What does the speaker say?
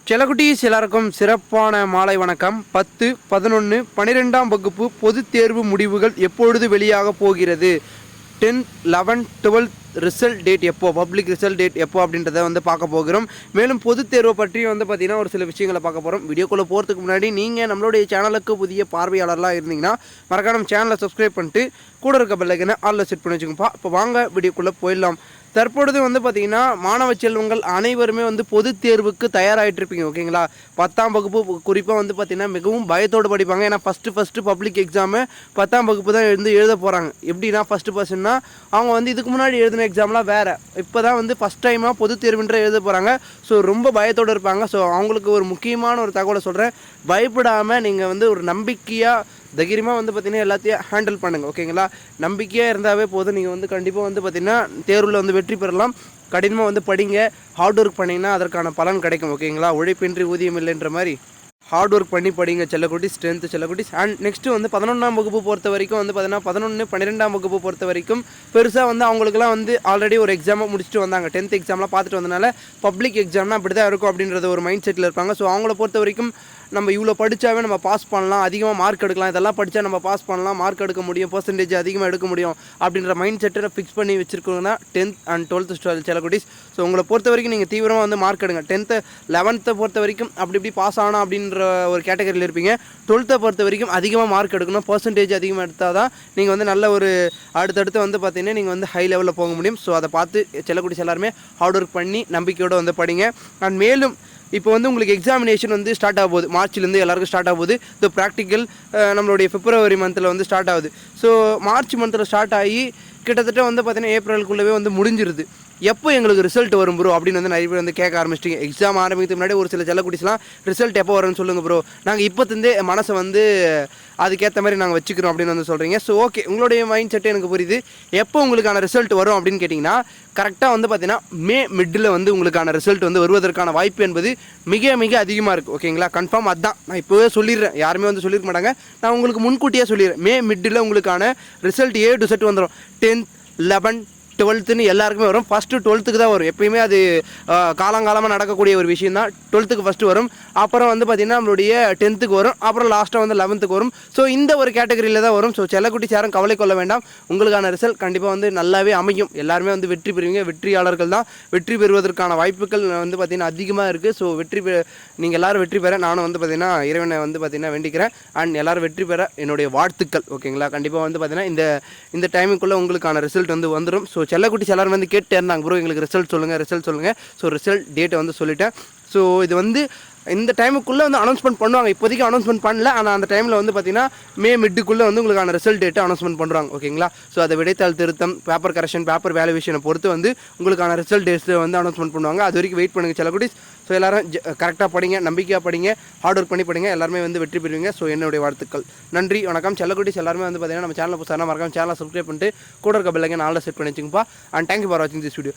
செல்லக்குட்டீஸ் எல்லாருக்கும் சிறப்பான மாலை வணக்கம். 10, 11, 12ஆம் வகுப்பு பொதுத் தேர்வு முடிவுகள் எப்பொழுது வெளியாக போகிறது? 10, 11, 12 ரிசல்ட் டேட் எப்போ, பப்ளிக் ரிசல்ட் டேட் எப்போ அப்படின்றத வந்து பார்க்க போகிறோம். மேலும் பொதுத் தேர்வை பற்றி வந்து பார்த்திங்கன்னா ஒரு சில விஷயங்களை பார்க்க போகிறோம். வீடியோக்குள்ளே போகிறதுக்கு முன்னாடி நீங்கள் நம்மளுடைய சேனலுக்கு புதிய பார்வையாளர்லாம் இருந்தீங்கன்னா மறக்காம சேனலை சப்ஸ்கிரைப் பண்ணிட்டு கூட இருக்க பெல் ஐக்கனை ஆல்ல செட் பண்ணி வச்சுக்கோப்பா. இப்போ வாங்க வீடியோக்குள்ளே போயிடலாம். தற்பொழுது வந்து பார்த்திங்கன்னா மாணவ செல்வங்கள் அனைவருமே வந்து பொதுத் தேர்வுக்கு தயாராகிட்டு இருப்பீங்க. ஓகேங்களா, 10ஆம் வகுப்பு குறிப்பாக வந்து பார்த்திங்கன்னா மிகவும் பயத்தோடு படிப்பாங்க. ஏன்னா ஃபஸ்ட்டு பப்ளிக் எக்ஸாமு 10ஆம் வகுப்பு தான் எழுத போகிறாங்க. எப்படின்னா ஃபஸ்ட்டு பர்சன்னா அவங்க வந்து இதுக்கு முன்னாடி எழுதின எக்ஸாம்லாம் வேறு, இப்போ தான் வந்து ஃபஸ்ட் டைமாக பொதுத் தேர்வுன்ற எழுத போகிறாங்க. ஸோ ரொம்ப பயத்தோடு இருப்பாங்க. ஸோ அவங்களுக்கு ஒரு முக்கியமான ஒரு தகவலை சொல்கிறேன். பயப்படாமல் நீங்கள் வந்து ஒரு நம்பிக்கையாக தைரியமாக வந்து பார்த்திங்கன்னா எல்லாத்தையும் ஹேண்டில் பண்ணுங்கள். ஓகேங்களா, நம்பிக்கையாக இருந்தாவே போதும். நீங்கள் வந்து கண்டிப்பாக வந்து பார்த்திங்கன்னா தேர்வில் வந்து வெற்றி பெறலாம். கடினமாக வந்து படிங்க, ஹார்ட் ஒர்க் பண்ணிங்கன்னா அதற்கான பலன் கிடைக்கும். ஓகேங்களா, உழைப்பின்றி ஊதியம் இல்லைன்ற மாதிரி ஹார்ட் ஒர்க் பண்ணி படிங்க செல்லக்குட்டி, ஸ்ட்ரென்த்து செல்லக்குட்டி. அண்ட் நெக்ஸ்ட்டு வந்து 11ஆம் வகுப்பு பொறுத்த வரைக்கும் வந்து பார்த்தீங்கன்னா 11, 12ஆம் வகுப்பு பொறுத்த வரைக்கும் பெருசாக வந்து அவங்களுக்குலாம் வந்து ஆல்ரெடி ஒரு எக்ஸாமை முடிச்சுட்டு வந்தாங்க. 10th எக்ஸாம்லாம் பார்த்துட்டு வந்தனால பப்ளிக் எக்ஸாம்னா அப்படி தான் இருக்கும் அப்படின்றது ஒரு மைண்ட் செட்டில் இருப்பாங்க. ஸோ அவங்கள பொறுத்த வரைக்கும் நம்ம இவ்வளோ படித்தாவே நம்ம பாஸ் பண்ணலாம், அதிகமாக மார்க் எடுக்கலாம், இதெல்லாம் படித்தா நம்ம பாஸ் பண்ணலாம், மார்க் எடுக்க முடியும், பர்சன்டேஜ் அதிகமாக எடுக்க முடியும் அப்படின்ற மைண்ட் செட்டை ஃபிக்ஸ் பண்ணி வச்சுருக்கோங்கன்னா 10th and 12th செல்லக்குட்டீஸ். ஸோ உங்களை பொறுத்த வரைக்கும் நீங்கள் தீவிரமாக வந்து மார்க் எடுங்க. 10th 11th பொறுத்த வரைக்கும் அப்படி இப்படி பாஸ் ஆனால் அப்படின்ற ஒரு கேட்டகரியில் இருப்பீங்க. 12th பொறுத்த வரைக்கும் அதிகமாக மார்க் எடுக்கணும், பர்சன்டேஜ் அதிகமாக எடுத்தால் தான் நீங்கள் வந்து நல்ல ஒரு அடுத்தடுத்து வந்து பார்த்தீங்கன்னா நீங்கள் வந்து ஹை லெவலில் போக முடியும். ஸோ அதை பார்த்து செல்லக்குட்டீஸ் எல்லாருமே ஹார்ட் ஒர்க் பண்ணி நம்பிக்கையோடு வந்து படிங்க. அண்ட் மேலும் இப்போ வந்து உங்களுக்கு எக்ஸாமினேஷன் வந்து ஸ்டார்ட் ஆக போகுது. மார்ச்லேருந்து எல்லாருக்கும் ஸ்டார்ட் ஆக போகுது. இந்த ப்ராக்டிக்கல் நம்மளுடைய பிப்ரவரி மந்தில் வந்து ஸ்டார்ட் ஆகுது. ஸோ மார்ச் மந்தில் ஸ்டார்ட் ஆகி கிட்டத்தட்ட வந்து பார்த்திங்கன்னா ஏப்ரலுக்குள்ளவே வந்து முடிஞ்சிருது. எப்போ எங்களுக்கு ரிசல்ட் வரும் ப்ரோ அப்படின்னு வந்து நிறைய பேர் வந்து கேட்க ஆரம்பிச்சிட்டிங்க. எக்ஸாம் ஆரம்பிக்கிறதுக்கு முன்னாடி ஒரு சில செல்லக்குட்டிஸ்லாம் ரிசல்ட் எப்போ வரும்னு சொல்லுங்கள் ப்ரோ, நாங்கள் இப்போத்துலேருந்தே மனசை வந்து அதுக்கேற்ற மாதிரி நாங்கள் வச்சுக்கிறோம் அப்படின்னு வந்து சொல்கிறீங்க. ஸோ ஓகே, உங்களுடைய மைண்ட் செட்டு எனக்கு புரியுது. எப்போ உங்களுக்கான ரிசல்ட் வரும் அப்படின்னு கேட்டிங்கன்னா கரெக்டாக வந்து பார்த்திங்கன்னா மே மிட்டில் வந்து உங்களுக்கான ரிசல்ட் வந்து வருவதற்கான வாய்ப்பு என்பது மிக மிக அதிகமாக இருக்குது. ஓகேங்களா, கன்ஃபார்ம் அதுதான் நான் இப்போவே சொல்லிடுறேன். யாருமே வந்து சொல்லியிருக்க மாட்டாங்க, நான் உங்களுக்கு முன்கூட்டியே சொல்லிடுறேன். மே மிட்டில் உங்களுக்கான ரிசல்ட் A to Z வந்துடும். 10th, 11, 12th எல்லாருக்குமே வரும். ஃபஸ்ட்டு 12th தான் வரும். எப்பயுமே அது காலங்காலமாக நடக்கக்கூடிய ஒரு விஷயம் தான். 12th ஃபஸ்ட்டு வரும், அப்புறம் வந்து பார்த்திங்கன்னா நம்மளுடைய 10th வரும், அப்புறம் லாஸ்ட்டாக வந்து 11th வரும். ஸோ இந்த ஒரு கேட்டகரியில் தான் வரும். ஸோ செல்லக்குட்டி யாரும் கவலை கொள்ள வேண்டாம். உங்களுக்கான ரிசல்ட் கண்டிப்பாக வந்து நல்லாவே அமையும். எல்லாருமே வந்து வெற்றி பெறுவீங்க. வெற்றியாளர்கள் தான். வெற்றி பெறுவதற்கான வாய்ப்புகள் வந்து பார்த்திங்கன்னா அதிகமாக இருக்குது. ஸோ நீங்கள் எல்லோரும் வெற்றி பெற நானும் வந்து பார்த்திங்கன்னா இறைவனை வந்து பார்த்திங்கன்னா வேண்டிக்கிறேன். அண்ட் எல்லோரும் வெற்றி பெற என்னுடைய வாழ்த்துக்கள். ஓகேங்களா, கண்டிப்பாக வந்து பார்த்திங்கன்னா இந்த டைமுக்குள்ளே உங்களுக்கான ரிசல்ட் வந்து வந்துடும். ஸோ செல்லக்குட்டி எல்லாரும் வந்து கேட்டு இருந்தாங்க, ப்ரோ எங்களுக்கு ரிசல்ட் சொல்லுங்கள். ஸோ ரிசல்ட் டேட்டை வந்து சொல்லிட்டேன். ஸோ இது வந்து இந்த டைமுக்குள்ளே வந்து அனௌன்ஸ்மெண்ட் பண்ணுவாங்க. இப்போதைக்கு அனௌன்ஸ்மெண்ட் பண்ணல, ஆனால் அந்த டைமில் வந்து பார்த்திங்கன்னா மே மிட்டுக்குள்ளே வந்து உங்களுக்கான ரிசல்ட் டேட்டை அனௌன்ஸ்மெண்ட் பண்ணுறாங்க. ஓகேங்களா, ஸோ அதை விடைத்தாள் திருத்தம், பேப்பர் கரெக்ஷன், பேப்பர் வேல்யூவேஷனை பொறுத்து வந்து உங்களுக்கான ரிசல்ட் டேட்ஸை வந்து அனௌன்ஸ்மெண்ட் பண்ணுவாங்க. அது வரைக்கும் வெயிட் பண்ணுங்கள் செல்லக்குட்டீஸ். ஸோ எல்லோரும் கரெக்டாக படிங்க, நம்பிக்கையாக படிங்க, ஹார்ட் ஒர்க் பண்ணி படிங்க, எல்லாருமே வந்து வெற்றி பெறுவீங்க. ஸோ என்னுடைய வாழ்த்துக்கள். நன்றி, வணக்கம். செல்லக்குட்டீஸ் எல்லாருமே வந்து பார்த்திங்கன்னா நம்ம சேனலில் புதுசாக மறக்காம சேனலை சப்ஸ்கிரைப் பண்ணிட்டு கூட இருக்க பெல் ஐக்கனை ஆல்ல செட் பண்ணி வச்சுங்கப்பா. அண்ட் தேங்க்யூ ஃபார் வாட்சிங் திஸ் வீடியோ.